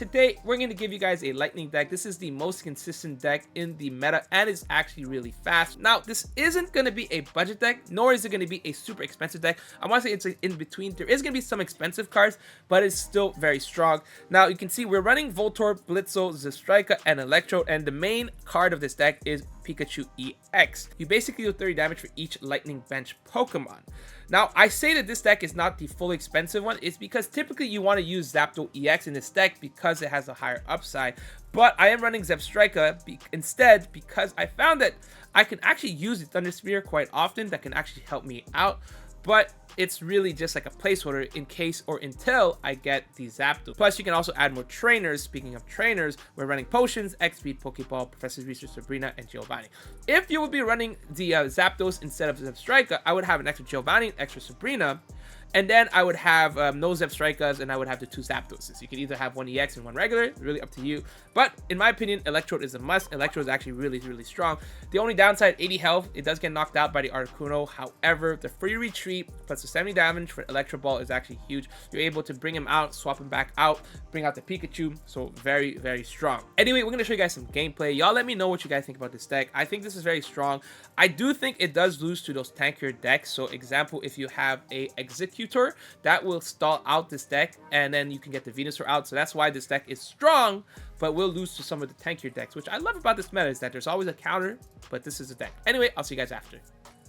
today we're going to give you guys a lightning deck. This is the most consistent deck in the meta and it's actually really fast. Now, this isn't going to be a budget deck, nor is it going to be a super expensive deck. I want to say it's in between. There is going to be some expensive cards, but it's still very strong. Now, you can see we're running Voltorb, Blitzo, Zebstrika, and Electrode, and the main card of this deck is Pikachu EX. You basically do 30 damage for each Lightning Bench Pokemon. Now, I say that this deck is not the fully expensive one. It's because typically you want to use Zapdos EX in this deck because it has a higher upside. But I am running Zebstrika instead because I found that I can actually use the Thunder Sphere quite often. That can actually help me out. But it's really just like a placeholder in case or until I get the Zapdos. Plus, you can also add more trainers. Speaking of trainers, we're running Potions, X-Speed, Pokeball, Professor Research, Sabrina, and Giovanni. If you would be running the Zapdos instead of Zebstrika, I would have an extra Giovanni, an extra Sabrina, and then I would have no Zebstrikas, and I would have the 2 Zapdoses. You can either have one EX and one regular. It's really up to you. But in my opinion, Electrode is a must. Electrode is actually really strong. The only downside, 80 health. It does get knocked out by the Articuno. However, the free retreat plus the 70 damage for Electro Ball is actually huge. You're able to bring him out, swap him back out, bring out the Pikachu. So very strong. Anyway, we're going to show you guys some gameplay. Y'all let me know what you guys think about this deck. I think this is very strong. I do think it does lose to those tankier decks. So example, if you have a Executor, that will stall out this deck, and then you can get the Venusaur out. So that's why this deck is strong, but will lose to some of the tankier decks, which I love about this meta is that there's always a counter, but this is a deck. Anyway, I'll see you guys after.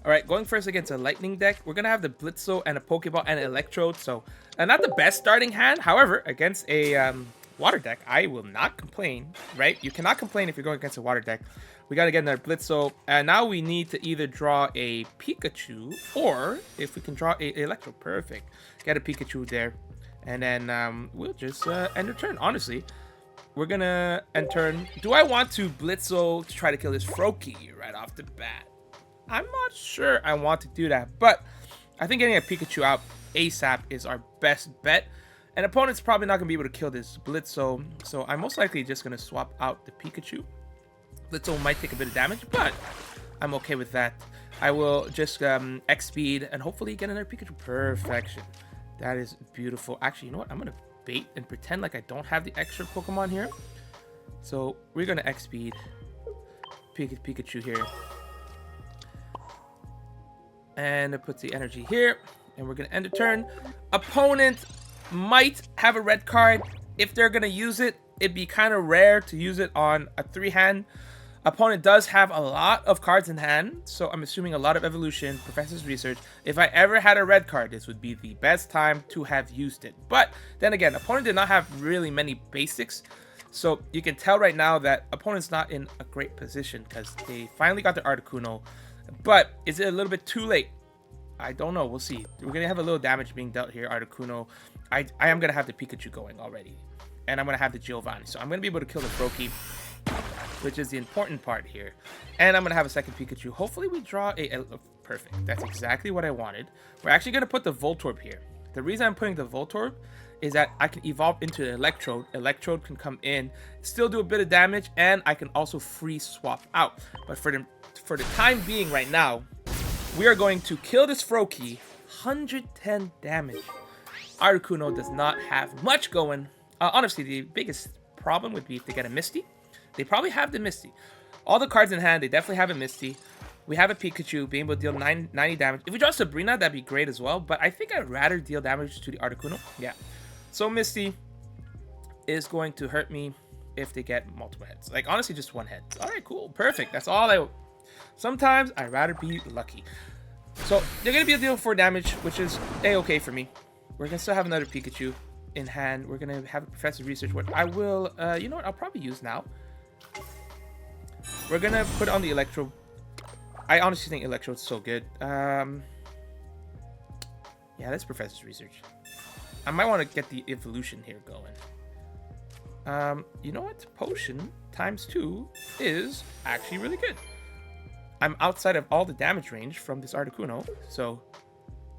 All right, going first against a Lightning deck, we're going to have the Blitzo and a Pokeball and an Electrode. So not the best starting hand. However, against a water deck, I will not complain, right? You cannot complain if you're going against a water deck. We got to get another Blitzo, and now we need to either draw a Pikachu, or if we can draw a Electro, perfect. Get a Pikachu there, and then we'll just end the turn. Honestly, we're going to end turn. Do I want to Blitzo to try to kill this Froakie right off the bat? I'm not sure I want to do that, but I think getting a Pikachu out ASAP is our best bet. An opponent's probably not going to be able to kill this Blitzo, so I'm most likely just going to swap out the Pikachu. Blitzo might take a bit of damage, but I'm okay with that. I will just X-Speed and hopefully get another Pikachu. Perfection. That is beautiful. Actually, you know what? I'm going to bait and pretend like I don't have the extra Pokemon here. So we're going to X-Speed Pikachu here. And it puts the energy here. And we're going to end the turn. Opponent might have a red card. If they're going to use it, it'd be kind of rare to use it on a 3-hand. Opponent does have a lot of cards in hand, so I'm assuming a lot of evolution, Professor's Research. If I ever had a red card, this would be the best time to have used it. But then again, opponent did not have really many basics, so you can tell right now that opponent's not in a great position because they finally got their Articuno. But is it a little bit too late? I don't know. We'll see. We're going to have a little damage being dealt here, Articuno. I am going to have the Pikachu going already, and I'm going to have the Giovanni. So I'm going to be able to kill the Froakie, which is the important part here. And I'm going to have a second Pikachu. Hopefully we draw a perfect. That's exactly what I wanted. We're actually going to put the Voltorb here. The reason I'm putting the Voltorb is that I can evolve into the Electrode. Electrode can come in, still do a bit of damage, and I can also free swap out. But for the time being right now, we are going to kill this Froakie. 110 damage. Articuno does not have much going. Honestly, the biggest problem would be if they get a Misty. They probably have the Misty. All the cards in hand, they definitely have a Misty. We have a Pikachu being able to deal 90 damage. If we draw Sabrina, that'd be great as well. But I think I'd rather deal damage to the Articuno. Yeah. So Misty is going to hurt me if they get multiple heads. Like, honestly, just one head. All right, cool. Perfect. That's all I... Sometimes I'd rather be lucky. So they're going to be able to deal 4 damage, which is A-okay for me. We're going to still have another Pikachu in hand. We're going to have a Professor Research, what I will... you know what? I'll probably use now. We're going to put on the Electro. I honestly think Electrode's so good. Yeah, that's Professor's Research. I might want to get the evolution here going. You know what? Potion ×2 is actually really good. I'm outside of all the damage range from this Articuno, so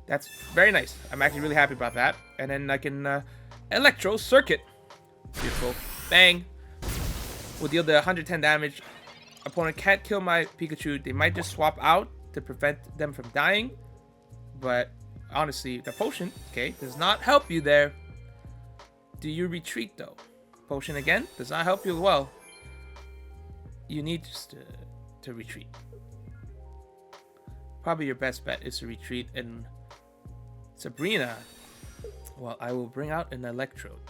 that's very nice. I'm actually really happy about that. And then I can Electro Circuit. Beautiful. Bang. We'll deal the 110 damage. Opponent can't kill my Pikachu. They might just swap out to prevent them from dying. But honestly, the potion, okay, does not help you there. Do you retreat though? Potion again does not help you well. You need just to retreat. Probably your best bet is to retreat. And Sabrina, well, I will bring out an Electrode.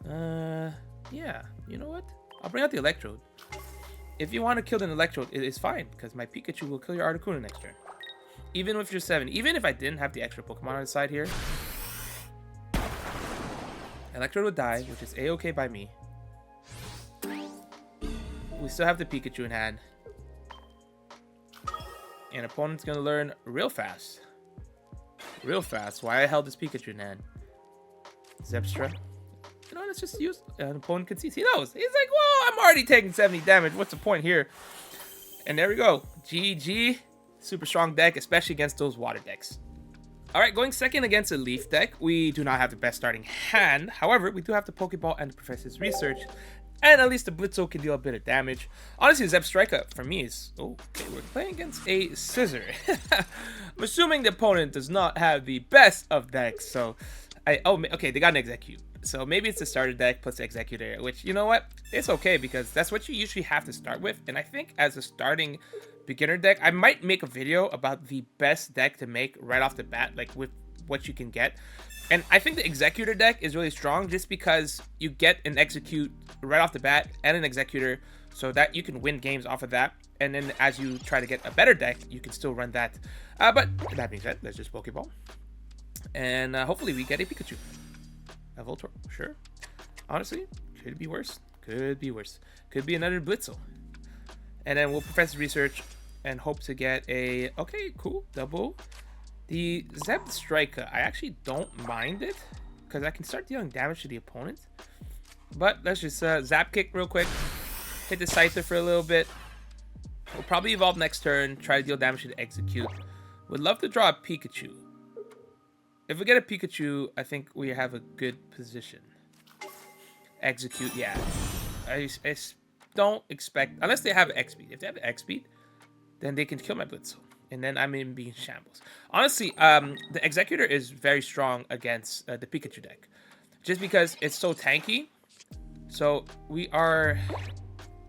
Yeah, you know what? I'll bring out the Electrode. If you want to kill an Electrode, it is fine, because my Pikachu will kill your Articuno next turn. Even if you're 7. Even if I didn't have the extra Pokemon on the side here, Electrode would die, which is a-okay by me. We still have the Pikachu in hand. And opponent's going to learn real fast. Real fast why I held this Pikachu in hand. Zebstrika. You know, let's just use an opponent concedes. He knows. He's like, whoa, I'm already taking 70 damage. What's the point here? And there we go. GG. Super strong deck, especially against those water decks. Alright, going second against a Leaf deck. We do not have the best starting hand. However, we do have the Pokeball and the Professor's Research. And at least the Blitzo can deal a bit of damage. Honestly, Zebstrika for me is... Oh, okay, we're playing against a Scissor. I'm assuming the opponent does not have the best of decks. So, okay, they got an Execute. So maybe it's the starter deck plus the Executor, which, you know what? It's okay, because that's what you usually have to start with. And I think as a starting beginner deck, I might make a video about the best deck to make right off the bat, like with what you can get. And I think the Executor deck is really strong just because you get an Execute right off the bat and an Executor, so that you can win games off of that. And then as you try to get a better deck, you can still run that. But that being said, let's just Pokeball. And hopefully we get a Pikachu. A Voltorb, sure. Honestly, could be worse. Could be worse. Could be another Blitzo. And then we'll Professor Research and hope to get a... Okay, cool. Double. The Zebstrika, I actually don't mind it, because I can start dealing damage to the opponent. But let's just Zap Kick real quick. Hit the Scyther for a little bit. We'll probably evolve next turn. Try to deal damage to the Execute. Would love to draw a Pikachu. If we get a Pikachu, I think we have a good position. Execute, yeah. I don't expect... Unless they have X-Speed. If they have X-Speed, then they can kill my Blitzo. And then I'm in being shambles. Honestly, the Executor is very strong against the Pikachu deck. Just because it's so tanky. So we are...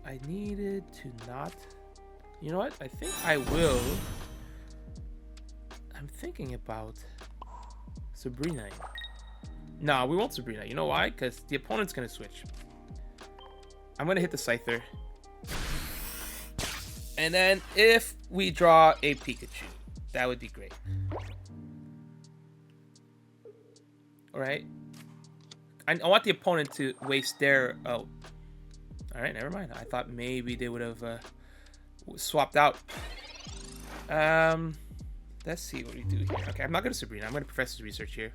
I needed to not... You know what? I think I will... I'm thinking about... Sabrina. No, we won't Sabrina. You know why? Because the opponent's going to switch. I'm going to hit the Scyther. And then if we draw a Pikachu, that would be great. Alright. I want the opponent to waste their... Oh. Alright, never mind. I thought maybe they would have swapped out. Let's see what we do here. Okay, I'm not going to Sabrina. I'm going to Professor's Research here.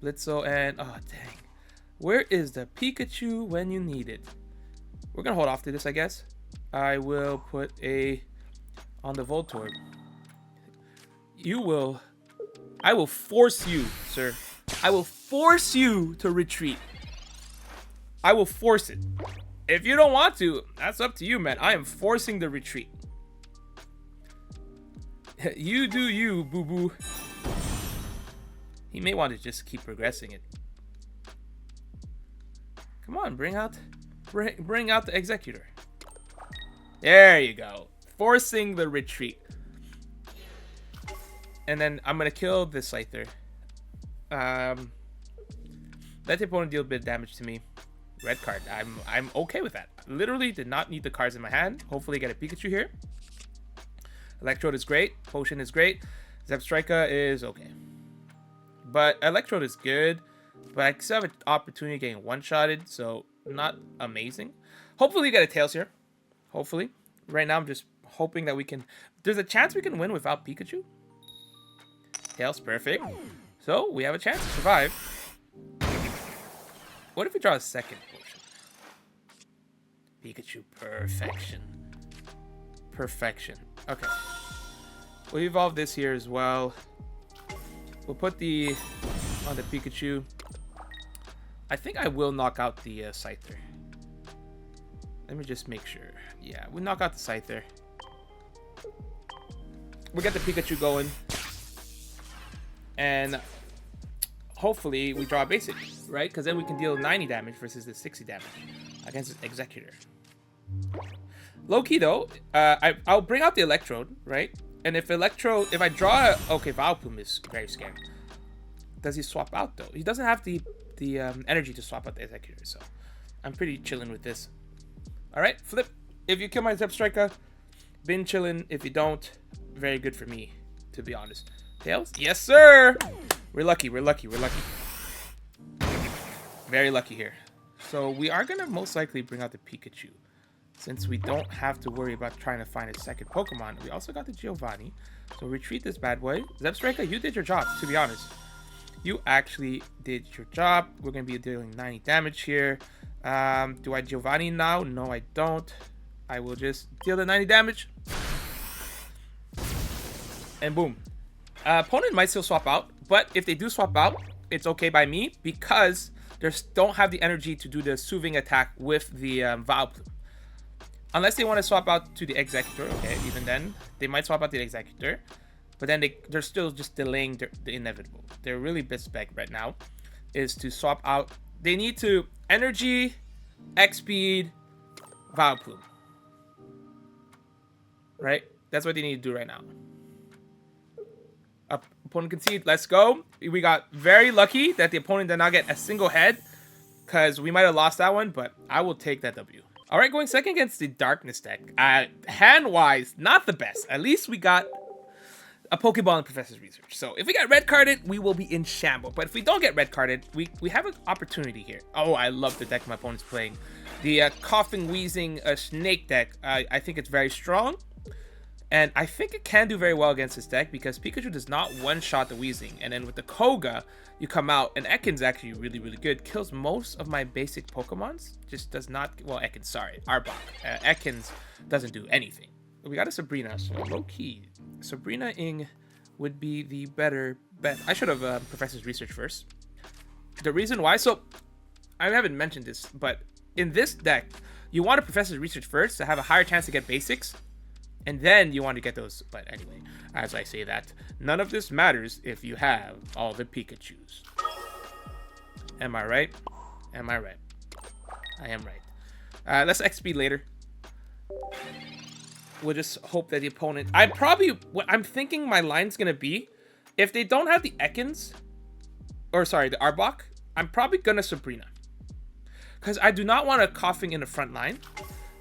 Blitzo and... Oh, dang. Where is the Pikachu when you need it? We're going to hold off to this, I guess. I will put a... On the Voltorb. You will... I will force you, sir. I will force you to retreat. I will force it. If you don't want to, that's up to you, man. I am forcing the retreat. You do you, boo-boo. He may want to just keep progressing it. Come on, bring out the Executor. There you go. Forcing the retreat. And then I'm gonna kill this Scyther. Let the opponent deal a bit of damage to me. Red card. I'm okay with that. Literally did not need the cards in my hand. Hopefully get a Pikachu here. Electrode is great. Potion is great. Zebstrika is okay. But Electrode is good. But I still have an opportunity of getting one-shotted. So not amazing. Hopefully get a Tails here. Hopefully. Right now I'm just hoping that we can... There's a chance we can win without Pikachu. Tails, perfect. So we have a chance to survive. What if we draw a second potion? Pikachu, perfection. Perfection. Okay. We'll evolve this here as well. We'll put the on the Pikachu. I think I will knock out the Scyther. Let me just make sure. Yeah, we knock out the Scyther. We'll get the Pikachu going. And hopefully we draw a basic, right? Because then we can deal 90 damage versus the 60 damage against his Executor. Low key though, I'll bring out the Electrode, right? And if I draw okay, Vileplume is very scary. Does he swap out though? He doesn't have the energy to swap out the Executor, so I'm pretty chilling with this. All right, flip. If you kill my Zebstrika, been chilling. If you don't, very good for me, to be honest. Tails? Yes, sir. We're lucky. We're lucky. We're lucky. Very lucky here. So we are gonna most likely bring out the Pikachu, since we don't have to worry about trying to find a second Pokemon. We also got the Giovanni. So retreat this bad boy. Zebstrika, you did your job, to be honest. You actually did your job. We're going to be dealing 90 damage here. Do I Giovanni now? No, I don't. I will just deal the 90 damage. And boom. Opponent might still swap out. But if they do swap out, it's okay by me. Because they don't have the energy to do the soothing attack with the Vileplume. Unless they want to swap out to the Executor. Okay, even then, they might swap out the Executor. But then they're still just delaying the inevitable. Their really best bet right now is to swap out. They need to Energy, X-Speed, Vileplume. Right? That's what they need to do right now. Opponent concede. Let's go. We got very lucky that the opponent did not get a single head, because we might have lost that one, but I will take that W. All right, going second against the Darkness deck. Hand-wise, not the best. At least we got a Pokeball in Professor's Research. So if we get red carded, we will be in shambles. But if we don't get red carded, we have an opportunity here. Oh, I love the deck my opponent's playing. The Coughing, Wheezing Snake deck. I think it's very strong. And I think it can do very well against this deck because Pikachu does not one-shot the Wheezing. And then with the Koga, you come out, and Ekans actually really, really good. Kills most of my basic Pokemons. Just does not, well, Ekans, sorry, Arbok. Ekans doesn't do anything. We got a Sabrina, so low-key. Sabrina-ing would be the better bet. I should have Professor's Research first. The reason why, so I haven't mentioned this, but in this deck, you want a Professor's Research first to have a higher chance to get basics. And then you want to get those. But anyway, as I say that, none of this matters if you have all the Pikachus. Am I right? Am I right? I am right. Let's XP later. We'll just hope that the opponent... I'm thinking my line's going to be, if they don't have the Ekans, or sorry, the Arbok, I'm probably going to Sabrina. Because I do not want a Coughing in the front line.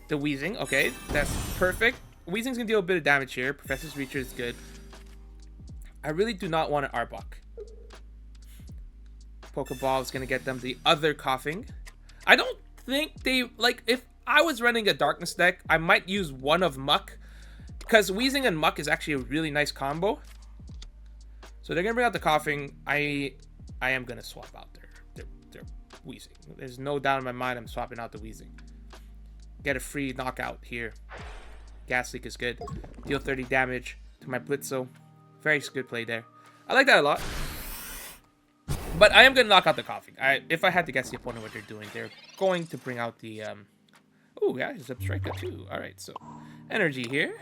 The Wheezing, okay, that's perfect. Weezing's gonna deal a bit of damage here. Professor's Reacher is good. I really do not want an Arbok. Pokeball is gonna get them the other Coughing. I don't think they, like, if I was running a Darkness deck, I might use one of Muck. Because Wheezing and Muck is actually a really nice combo. So they're gonna bring out the Coughing. I am gonna swap out their Wheezing. There's no doubt in my mind I'm swapping out the Wheezing. Get a free knockout here. Gas Leak is good. Deal 30 damage to my Blitzo. Very good play there. I like that a lot. But I am going to knock out the Coughing. If I had to guess the opponent what they're doing, they're going to bring out the... Oh, yeah, there's a Striker too. Alright, so Energy here.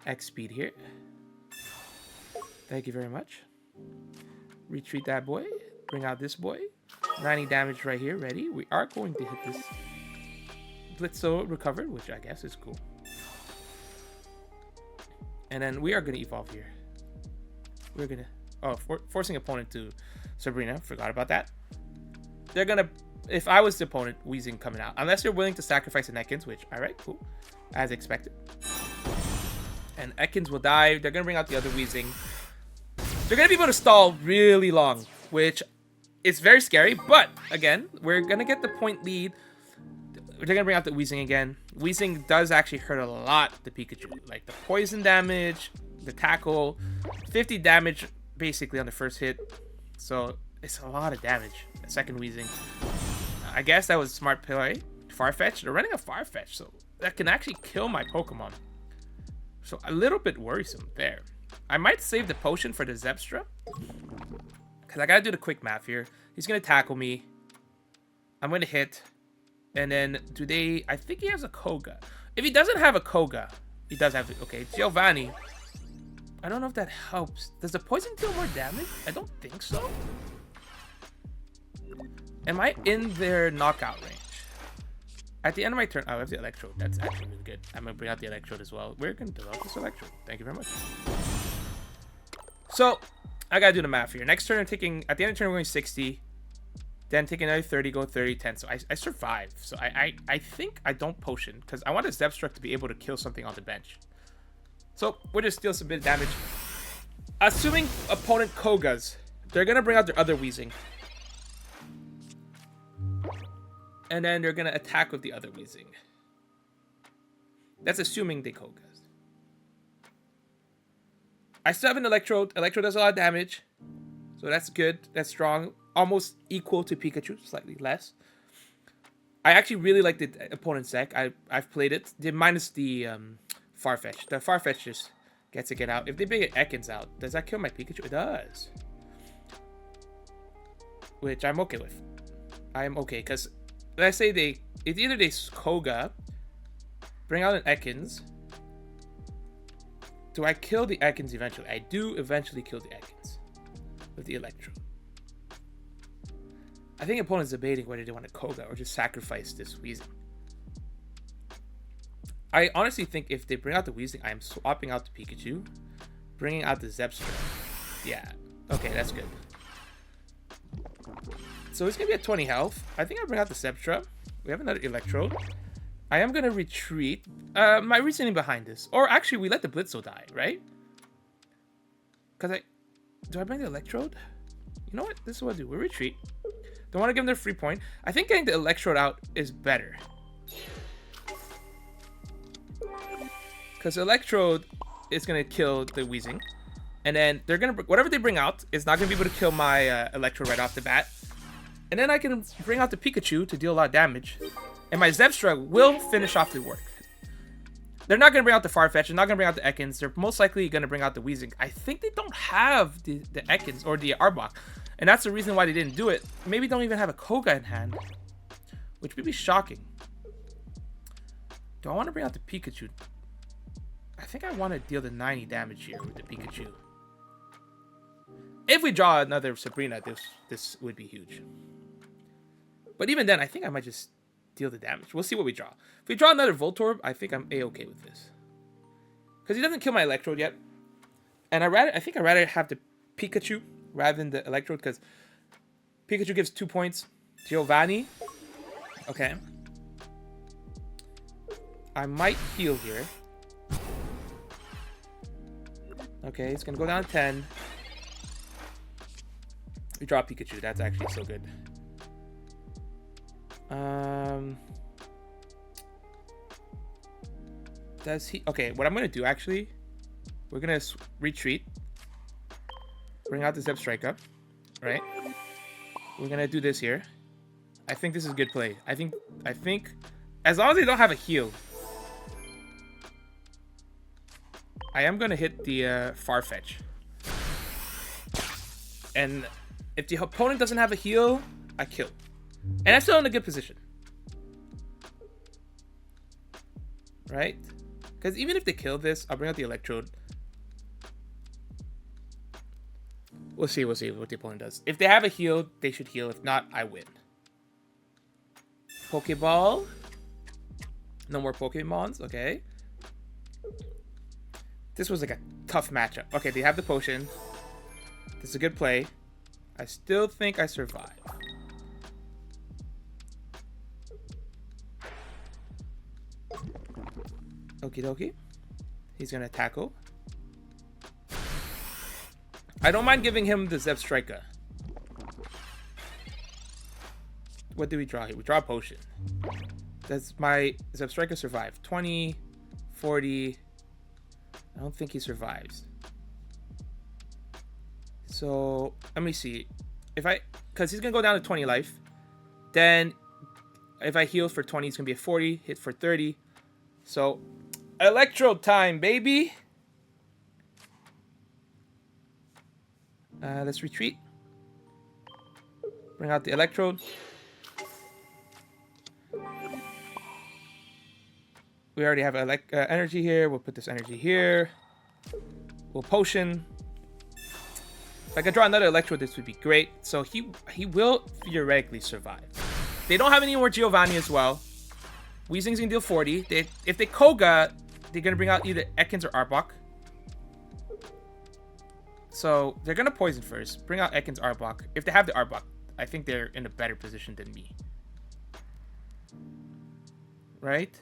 X-Speed here. Thank you very much. Retreat that boy. Bring out this boy. 90 damage right here. Ready? We are going to hit this. Blitzo recovered, which I guess is cool. And then we are going to evolve here. We're going to... Oh, forcing opponent to Sabrina. Forgot about that. They're going to... If I was the opponent, Weezing coming out. Unless they're willing to sacrifice an Ekans, which... Alright, cool. As expected. And Ekans will die. They're going to bring out the other Weezing. They're going to be able to stall really long. Which is very scary. But, again, we're going to get the point lead. They're going to bring out the Weezing again. Weezing does actually hurt a lot the Pikachu. Like the poison damage, the tackle, 50 damage basically on the first hit. So it's a lot of damage. The second Weezing. I guess that was a smart play. Farfetch. They're running a Farfetch, so that can actually kill my Pokemon. So a little bit worrisome there. I might save the potion for the Zebstra. Because I got to do the quick math here. He's going to tackle me. I'm going to hit. And then, I think he has a Koga. If he doesn't have a Koga, he does have, okay, Giovanni. I don't know if that helps. Does the poison deal more damage? I don't think so. Am I in their knockout range? At the end of my turn, oh, I have the Electrode. That's actually really good. I'm going to bring out the Electrode as well. We're going to develop this Electrode. Thank you very much. So, I got to do the math here. Next turn, I'm taking, at the end of the turn, we're going 60. Then take another 30, go 30, 10. So I survive. So I think I don't potion because I want a Zebstruck to be able to kill something on the bench. So we'll just deal some bit of damage. Assuming opponent Kogas, they're going to bring out their other Weezing. And then they're going to attack with the other Weezing. That's assuming they Kogas. I still have an Electrode. Electrode does a lot of damage. So that's good. That's strong. Almost equal to Pikachu, slightly less. I actually really like the opponent's deck. I've played it. Minus the Farfetch. The Farfetch just gets to get out. If they bring Ekans out, does that kill my Pikachu? It does. Which I'm okay with. I am okay, because let's say it's either they Koga, bring out an Ekans. Do I kill the Ekans eventually? I do eventually kill the Ekans with the Electro. I think opponent's debating whether they want to Koga or just sacrifice this Weezing. I honestly think if they bring out the Weezing, I am swapping out the Pikachu, bringing out the Zebstrika. Yeah, okay, that's good. So it's going to be at 20 health. I think I'll bring out the Zebstrika. We have another Electrode. I am going to retreat. My reasoning behind this, or actually we let the Blitzo die, right? Because do I bring the Electrode? You know what? This is what I do. We retreat. Don't want to give them their free point. I think getting the Electrode out is better. Because Electrode is going to kill the Weezing. And then they're going to... Whatever they bring out is not going to be able to kill my Electrode right off the bat. And then I can bring out the Pikachu to deal a lot of damage. And my Zebstrika will finish off the work. They're not going to bring out the Farfetch. They're not going to bring out the Ekans. They're most likely going to bring out the Weezing. I think they don't have the Ekans or the Arbok. And that's the reason why they didn't do it. Maybe don't even have a Koga in hand. Which would be shocking. Do I want to bring out the Pikachu? I think I want to deal the 90 damage here with the Pikachu. If we draw another Sabrina, this would be huge. But even then, I think I might just deal the damage. We'll see what we draw. If we draw another Voltorb, I think I'm A-okay with this. Because he doesn't kill my Electrode yet. And I think I'd rather have the Pikachu rather than the Electrode, because Pikachu gives 2 points. Giovanni. Okay. I might heal here. Okay, it's going to go down to 10. We draw Pikachu. That's actually so good. Does he... Okay, what I'm going to do, actually, we're going to retreat. Bring out the Zebstrika, right? We're going to do this here. I think this is a good play. I think, as long as they don't have a heal, I am going to hit the Farfetch. And if the opponent doesn't have a heal, I kill. And I'm still in a good position. Right? Because even if they kill this, I'll bring out the Electrode. We'll see what the opponent does. If they have a heal, they should heal. If not, I win. Pokeball. No more Pokemons. Okay. This was like a tough matchup. Okay, they have the potion. This is a good play. I still think I survive. Okie dokie. He's gonna tackle. I don't mind giving him the Zebstrika. What do we draw here? We draw a potion. Does my Zebstrika survive? 20, 40. I don't think he survives. So let me see. Because he's gonna go down to 20 life. Then if I heal for 20, it's gonna be a 40. Hit for 30. So Electrode time, baby. Let's retreat. Bring out the Electrode. We already have energy here. We'll put this energy here. We'll potion. If I could draw another Electro, this would be great. So he will theoretically survive. They don't have any more Giovanni as well. Weezing's gonna deal 40. If they Koga, they're gonna bring out either Ekans or Arbok. So they're gonna poison first. Bring out Ekans, Arbok. If they have the Arbok, I think they're in a better position than me. Right?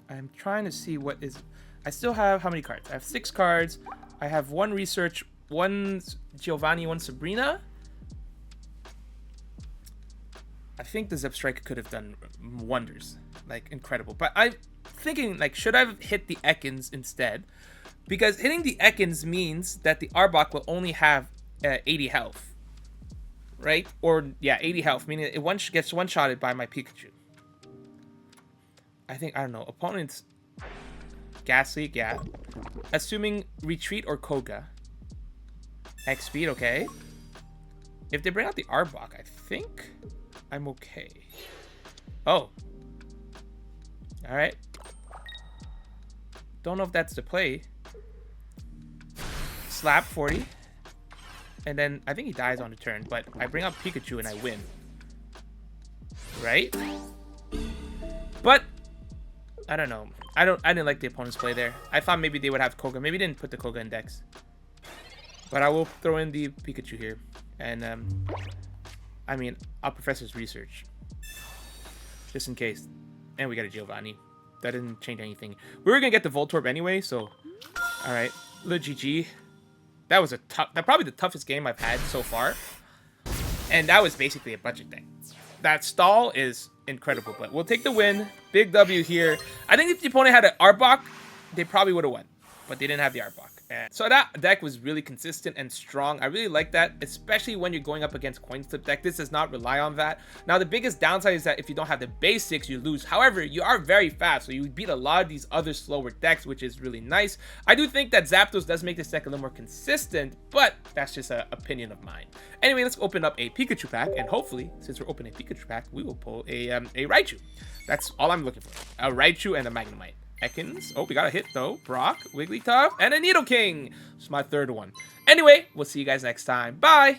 I'm trying to see what is... I still have how many cards? I have 6 cards. I have 1 Research, 1 Giovanni, 1 Sabrina. I think the Zep Strike could have done wonders. Like, incredible. But I'm thinking, like, should I have hit the Ekans instead? Because hitting the Ekans means that the Arbok will only have 80 health. Right? Or, yeah, 80 health. Meaning it gets one-shotted by my Pikachu. I think, I don't know. Opponents... Gas Leak, yeah. Assuming Retreat or Koga. X Speed, okay. If they bring out the Arbok, I think I'm okay. Oh. Alright. Don't know if that's the play. Slap 40. And then I think he dies on the turn, but I bring out Pikachu and I win. Right? But I don't know. I didn't like the opponent's play there. I thought maybe they would have Koga. Maybe they didn't put the Koga in decks. But I will throw in the Pikachu here. And I mean, I'll Professor's Research. Just in case. And we got a Giovanni. That didn't change anything. We were gonna get the Voltorb anyway, so alright. Little GG. That was probably the toughest game I've had so far. And that was basically a budget thing. That stall is incredible, but we'll take the win. Big W here. I think if the opponent had an Arbok, they probably would have won, but they didn't have the Arbok. So that deck was really consistent and strong. I really like that, especially when you're going up against coin flip deck. This does not rely on that. Now, the biggest downside is that if you don't have the basics, you lose. However, you are very fast, so you beat a lot of these other slower decks, which is really nice. I do think that Zapdos does make this deck a little more consistent, but that's just an opinion of mine. Anyway, let's open up a Pikachu pack, and hopefully, since we're opening a Pikachu pack, we will pull a Raichu. That's all I'm looking for. A Raichu and a Magnemite. Ekans. Oh, we got a hit though. Brock, Wigglytuff, and a Nidoking. It's my third one. Anyway, we'll see you guys next time. Bye!